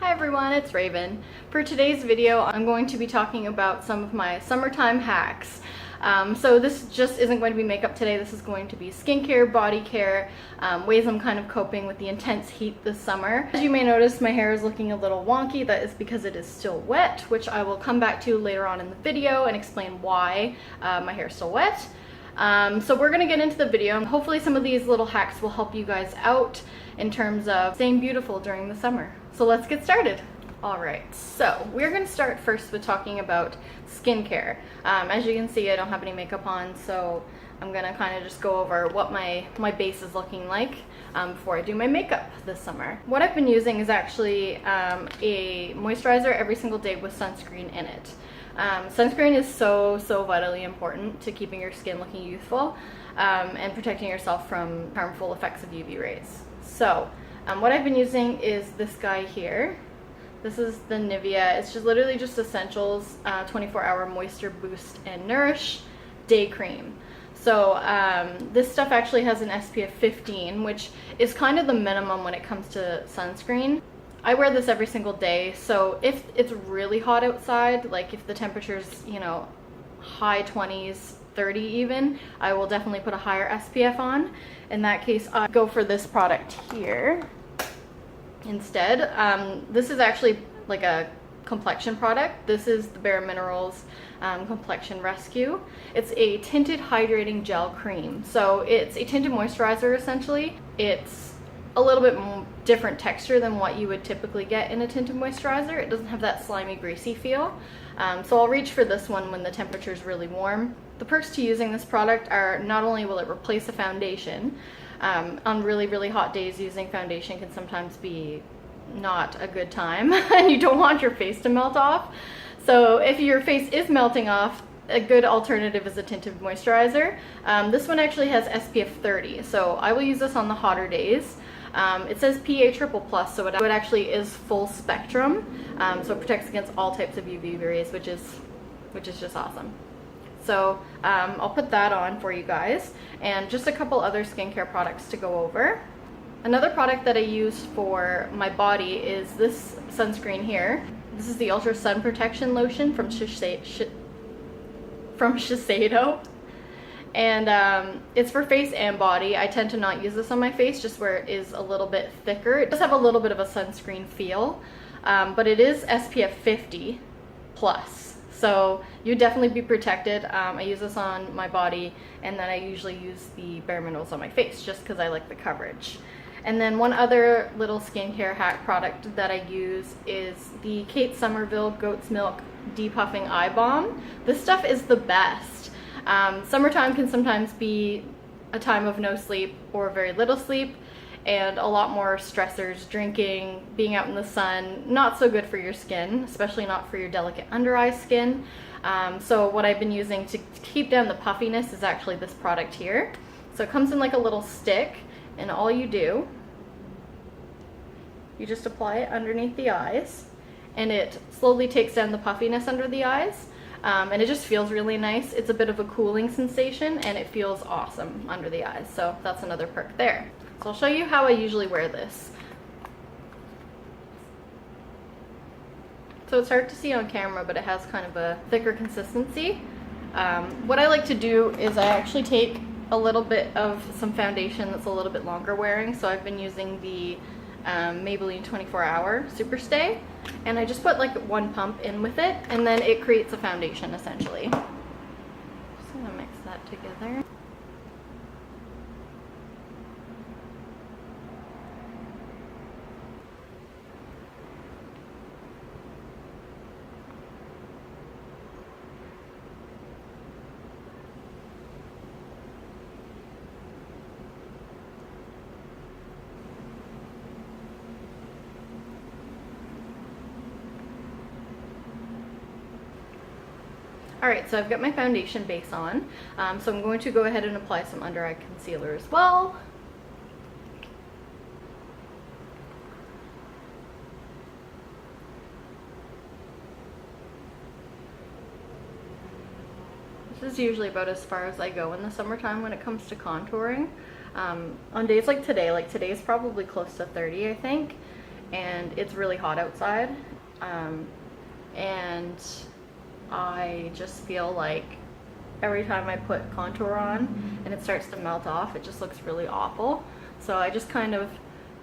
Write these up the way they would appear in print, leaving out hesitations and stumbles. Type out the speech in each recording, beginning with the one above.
Hi everyone, it's Raven. For today's video, I'm going to be talking about some of my summertime hacks. So this just isn't going to be makeup today, this is going to be skincare, body care, ways I'm kind of coping with the intense heat this summer. As you may notice, my hair is looking a little wonky. That is because it is still wet, which I will come back to later on in the video and explain why my hair is still wet. So we're gonna get into the video. Hopefully some of these little hacks will help you guys out in terms of staying beautiful during the summer. So let's get started. All right, so we're gonna start first with talking about skincare. As you can see, I don't have any makeup on, so I'm gonna kind of just go over what my base is looking like before I do my makeup this summer. What I've been using is actually a moisturizer every single day with sunscreen in it. Sunscreen is so vitally important to keeping your skin looking youthful and protecting yourself from harmful effects of UV rays. So what I've been using is this guy here. This is the Nivea. It's just literally just Essentials 24-hour Moisture Boost and Nourish Day Cream. So this stuff actually has an SPF 15, which is kind of the minimum when it comes to sunscreen. I wear this every single day, so if it's really hot outside, like if the temperature's, you know, high 20s, 30 even, I will definitely put a higher SPF on. In that case, I go for this product here instead. This is actually like a complexion product. This is the Bare Minerals Complexion Rescue. It's a tinted hydrating gel cream. So it's a tinted moisturizer essentially. It's a little bit more different texture than what you would typically get in a tinted moisturizer. It doesn't have that slimy, greasy feel. So I'll reach for this one when the temperature is really warm. The perks to using this product are not only will it replace a foundation, on really hot days using foundation can sometimes be not a good time and you don't want your face to melt off. So if your face is melting off, a good alternative is a tinted moisturizer. This one actually has SPF 30, so I will use this on the hotter days. It says PA+++, so it actually is full spectrum, so it protects against all types of UV rays, which is just awesome. So I'll put that on for you guys, and just a couple other skincare products to go over. Another product that I use for my body is this sunscreen here. This is the Ultra Sun Protection Lotion from Shiseido. And it's for face and body. I tend to not use this on my face, just where it is a little bit thicker. It does have a little bit of a sunscreen feel, but it is SPF 50 plus. So you'd definitely be protected. I use this on my body, and then I usually use the Bare Minerals on my face just because I like the coverage. And then one other little skincare hack product that I use is the Kate Somerville Goat's Milk Depuffing Eye Balm. This stuff is the best. Summertime can sometimes be a time of no sleep or very little sleep, and a lot more stressors, drinking, being out in the sun, not so good for your skin, especially not for your delicate under eye skin. So what I've been using to keep down the puffiness is actually this product here. So it comes in like a little stick, and all you do, you just apply it underneath the eyes, and it slowly takes down the puffiness under the eyes. And it just feels really nice. It's a bit of a cooling sensation, and it feels awesome under the eyes. So that's another perk there. So I'll show you how I usually wear this. So it's hard to see on camera, but it has kind of a thicker consistency. What I like to do is I actually take a little bit of some foundation that's a little bit longer wearing. So I've been using the Maybelline 24-hour Superstay, and I just put like one pump in with it, and then it creates a foundation essentially. Just gonna mix that together. Alright, so I've got my foundation base on, so I'm going to go ahead and apply some under eye concealer as well. This is usually about as far as I go in the summertime when it comes to contouring. On days like today is probably close to 30, I think. and it's really hot outside, and I just feel like every time I put contour on and it starts to melt off, it just looks really awful. So I just kind of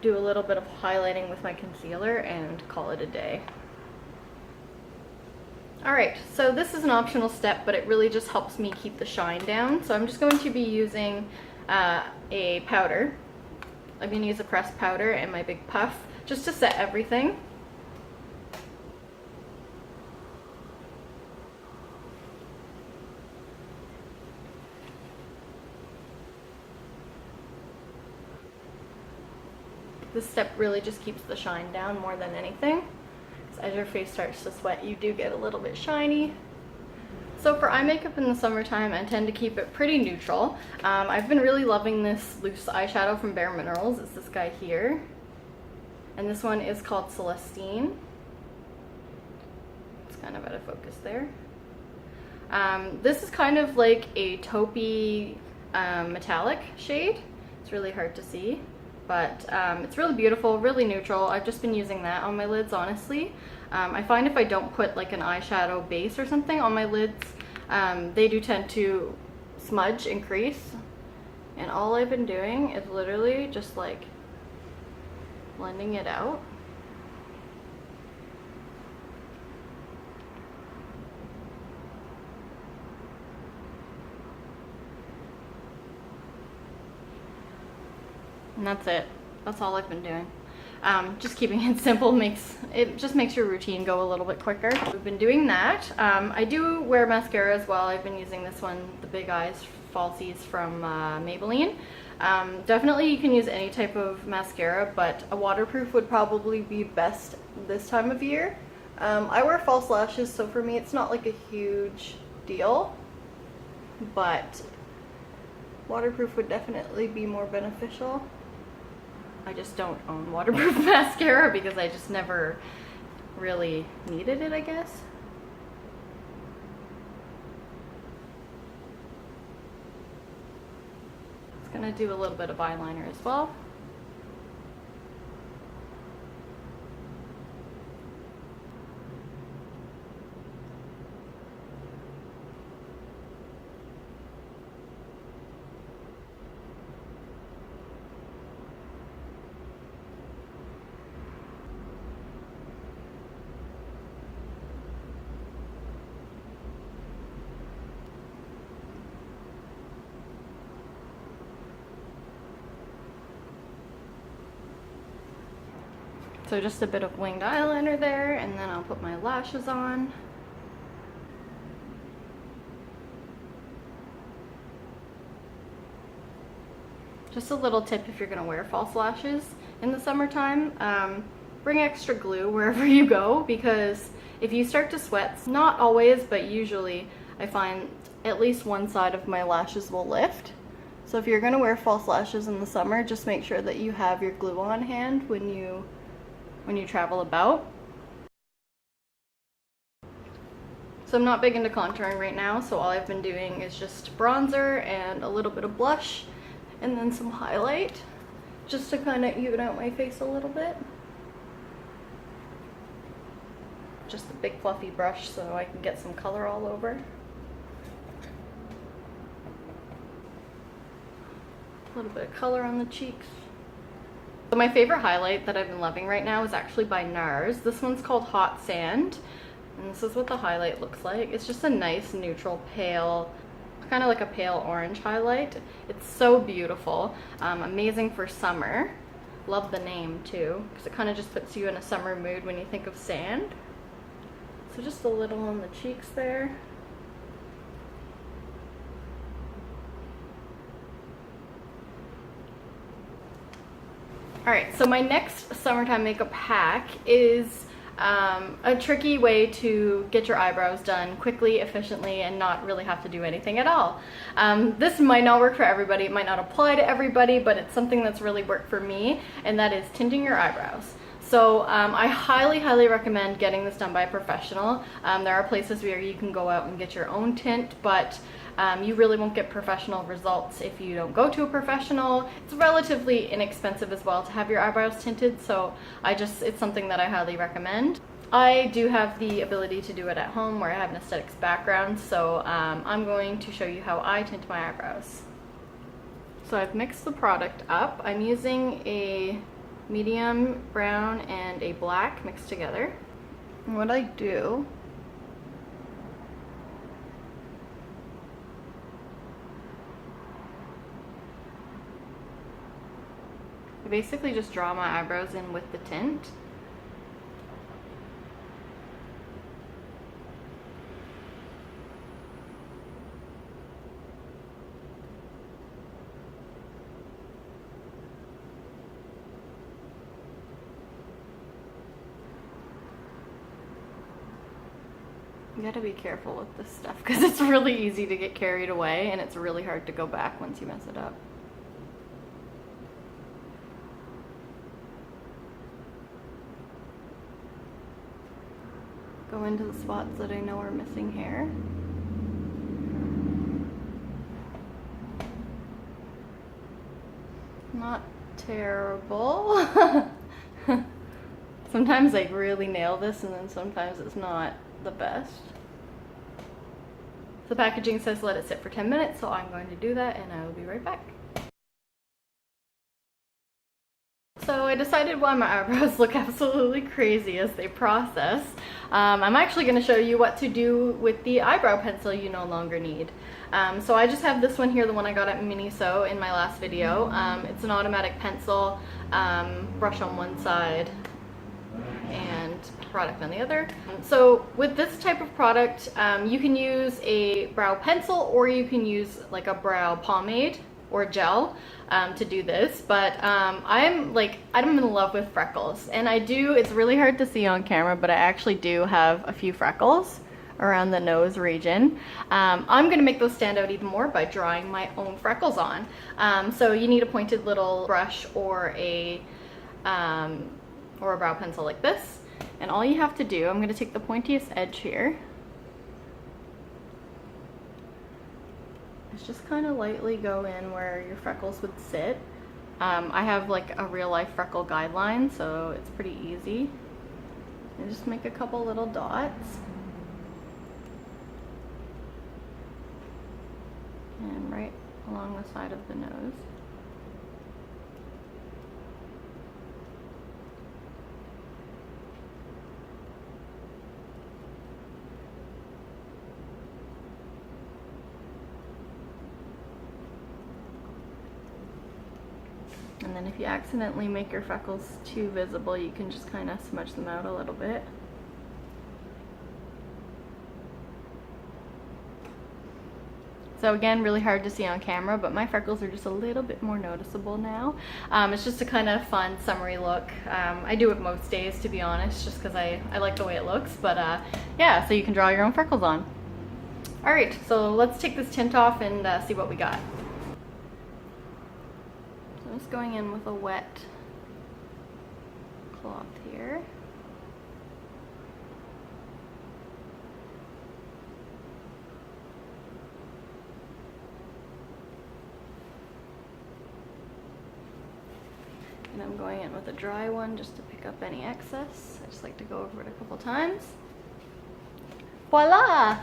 do a little bit of highlighting with my concealer and call it a day. Alright, so this is an optional step, but it really just helps me keep the shine down. So I'm just going to be using a powder. I'm going to use a pressed powder and my big puff just to set everything. This step really just keeps the shine down more than anything. As your face starts to sweat, you do get a little bit shiny. So for eye makeup in the summertime, I tend to keep it pretty neutral. I've been really loving this loose eyeshadow from Bare Minerals. It's this guy here. And this one is called Celestine. It's kind of out of focus there. This is kind of like a taupey metallic shade. It's really hard to see, but it's really beautiful, really neutral. I've just been using that on my lids, honestly. I find if I don't put like an eyeshadow base or something on my lids, they do tend to smudge and crease. And all I've been doing is literally just like blending it out. And that's it. That's all I've been doing. Just keeping it simple just makes your routine go a little bit quicker. We've been doing that. I do wear mascara as well. I've been using this one, the Big Eyes Falsies from Maybelline. Definitely you can use any type of mascara, but a waterproof would probably be best this time of year. I wear false lashes, so for me it's not like a huge deal, but waterproof would definitely be more beneficial. I just don't own waterproof mascara because I just never really needed it, I guess. It's gonna do a little bit of eyeliner as well. So just a bit of winged eyeliner there, and then I'll put my lashes on. Just a little tip if you're gonna wear false lashes in the summertime, bring extra glue wherever you go, because if you start to sweat, not always, but usually I find at least one side of my lashes will lift. So if you're gonna wear false lashes in the summer, just make sure that you have your glue on hand when you travel about. So I'm not big into contouring right now, so all I've been doing is just bronzer and a little bit of blush and then some highlight just to kind of even out my face a little bit. Just a big fluffy brush so I can get some color all over. A little bit of color on the cheeks. So my favorite highlight that I've been loving right now is actually by NARS. This one's called Hot Sand, and this is what the highlight looks like. It's just a nice neutral pale, kind of like a pale orange highlight. It's so beautiful, amazing for summer. Love the name too, because it kind of just puts you in a summer mood when you think of sand. So just a little on the cheeks there. Alright, so my next summertime makeup hack is a tricky way to get your eyebrows done quickly, efficiently, and not really have to do anything at all. This might not work for everybody, it might not apply to everybody, but it's something that's really worked for me, and that is tinting your eyebrows. So I highly recommend getting this done by a professional. There are places where you can go out and get your own tint, but You really won't get professional results if you don't go to a professional. It's relatively inexpensive as well to have your eyebrows tinted, so it's something that I highly recommend. I do have the ability to do it at home where I have an aesthetics background, so I'm going to show you how I tint my eyebrows. So I've mixed the product up. I'm using a medium brown and a black mixed together. And what I do I basically just draw my eyebrows in with the tint. You gotta be careful with this stuff because it's really easy to get carried away and it's really hard to go back once you mess it up. Go into the spots that I know are missing hair. Not terrible. Sometimes I really nail this and then sometimes it's not the best. The packaging says let it sit for 10 minutes, so I'm going to do that and I will be right back. So I decided why my eyebrows look absolutely crazy as they process. I'm actually going to show you what to do with the eyebrow pencil you no longer need. So I just have this one here, the one I got at Miniso in my last video. It's an automatic pencil, brush on one side and product on the other. So with this type of product, you can use a brow pencil or you can use like a brow pomade or gel to do this, but I'm in love with freckles, and it's really hard to see on camera, but I actually do have a few freckles around the nose region. I'm gonna make those stand out even more by drawing my own freckles on. So you need a pointed little brush or a brow pencil like this, and all you have to do, I'm gonna take the pointiest edge here, is just kind of lightly go in where your freckles would sit. I have like a real life freckle guideline, so it's pretty easy. And just make a couple little dots. And right along the side of the nose. And then if you accidentally make your freckles too visible, you can just kind of smudge them out a little bit. So again, really hard to see on camera, but my freckles are just a little bit more noticeable now. It's just a kind of fun summery look. I do it most days, to be honest, just because I like the way it looks. But yeah, so you can draw your own freckles on. All right, so let's take this tint off and see what we got. I'm just going in with a wet cloth here. And I'm going in with a dry one just to pick up any excess. I just like to go over it a couple times. Voila!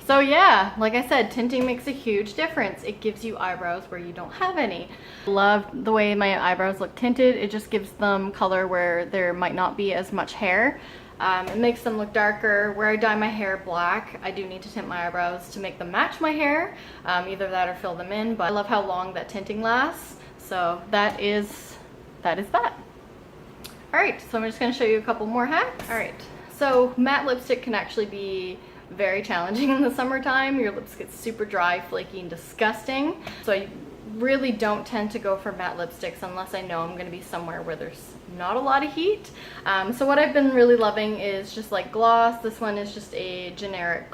So yeah, like I said, tinting makes a huge difference. It gives you eyebrows where you don't have any. I love the way my eyebrows look tinted. It just gives them color where there might not be as much hair. It makes them look darker. Where I dye my hair black, I do need to tint my eyebrows to make them match my hair. Either that or fill them in, but I love how long that tinting lasts. So that is that. All right, so I'm just gonna show you a couple more hacks. All right, so matte lipstick can actually be very challenging in the summertime. Your lips get super dry, flaky, and disgusting. So I really don't tend to go for matte lipsticks unless I know I'm going to be somewhere where there's not a lot of heat. So what I've been really loving is just like gloss. This one is just a generic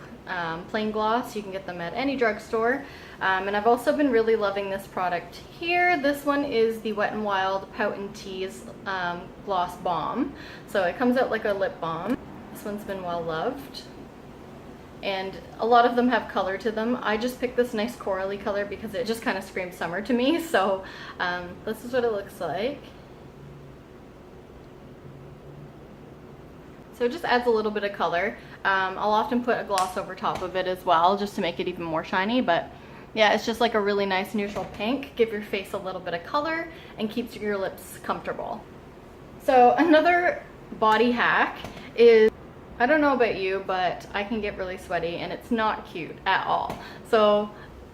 plain gloss. You can get them at any drugstore. And I've also been really loving this product here. This one is the Wet n Wild Pout and Tease Gloss Balm. So it comes out like a lip balm. This one's been well loved. and a lot of them have color to them. I just picked this nice corally color because it just kind of screams summer to me. So this is what it looks like. So it just adds a little bit of color. I'll often put a gloss over top of it as well just to make it even more shiny, but yeah, it's just like a really nice neutral pink. Give your face a little bit of color and keeps your lips comfortable. So another body hack is, I don't know about you, but I can get really sweaty and it's not cute at all. So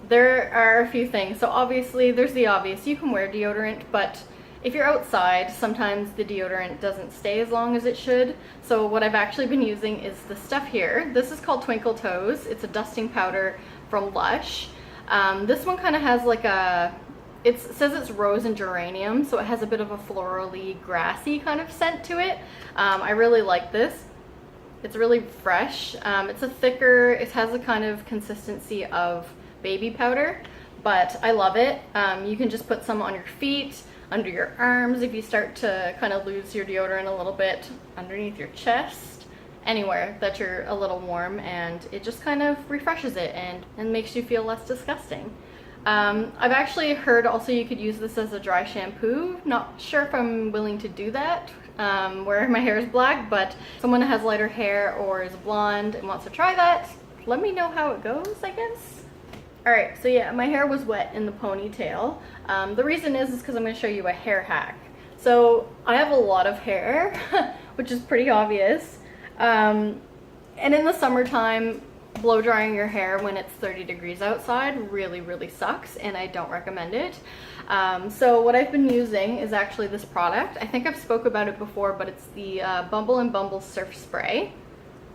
there are a few things. So obviously there's the obvious, you can wear deodorant, but if you're outside, sometimes the deodorant doesn't stay as long as it should. So what I've actually been using is this stuff here. This is called Twinkle Toes. It's a dusting powder from Lush. This one kind of has like it says it's rose and geranium, so it has a bit of a florally, grassy kind of scent to it. I really like this. It's really fresh. It's a thicker, it has a kind of consistency of baby powder, but I love it. You can just put some on your feet, under your arms if you start to kind of lose your deodorant a little bit, underneath your chest, anywhere that you're a little warm, and it just kind of refreshes it and makes you feel less disgusting. I've actually heard also you could use this as a dry shampoo. Not sure if I'm willing to do that where my hair is black, but someone that has lighter hair or is blonde and wants to try that, let me know how it goes, I guess. Alright, so yeah, my hair was wet in the ponytail. The reason is because I'm going to show you a hair hack. So I have a lot of hair, which is pretty obvious. And in the summertime, blow drying your hair when it's 30 degrees outside really sucks, and I don't recommend it. So what I've been using is actually this product. I think I've spoke about it before, but it's the Bumble and Bumble Surf Spray.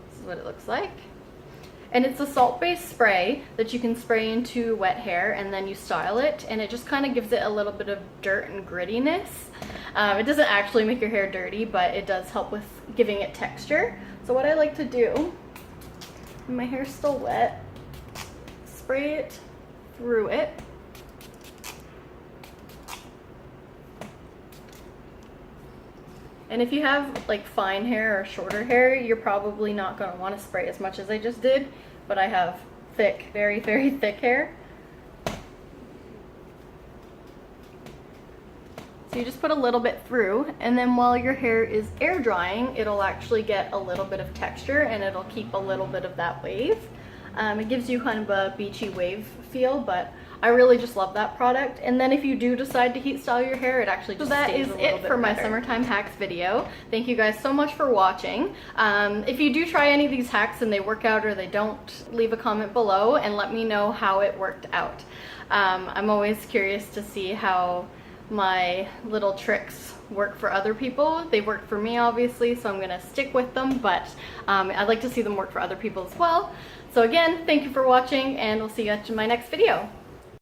This is what it looks like. And it's a salt-based spray that you can spray into wet hair and then you style it, and it just kind of gives it a little bit of dirt and grittiness. It doesn't actually make your hair dirty, but it does help with giving it texture. So what I like to do, when my hair's still wet, spray it through it. And if you have like fine hair or shorter hair, you're probably not going to want to spray as much as I just did, but I have thick, very thick hair. So you just put a little bit through, and then while your hair is air drying, it'll actually get a little bit of texture and it'll keep a little bit of that wave. It gives you kind of a beachy wave feel, but I really just love that product. And then if you do decide to heat style your hair, it actually just stays a little bit better. So that is it for my summertime hacks video. Thank you guys so much for watching. If you do try any of these hacks and they work out or they don't, leave a comment below and let me know how it worked out. I'm always curious to see how my little tricks work for other people. They work for me obviously, so I'm gonna stick with them, but I'd like to see them work for other people as well. So again, thank you for watching, and we'll see you at my next video.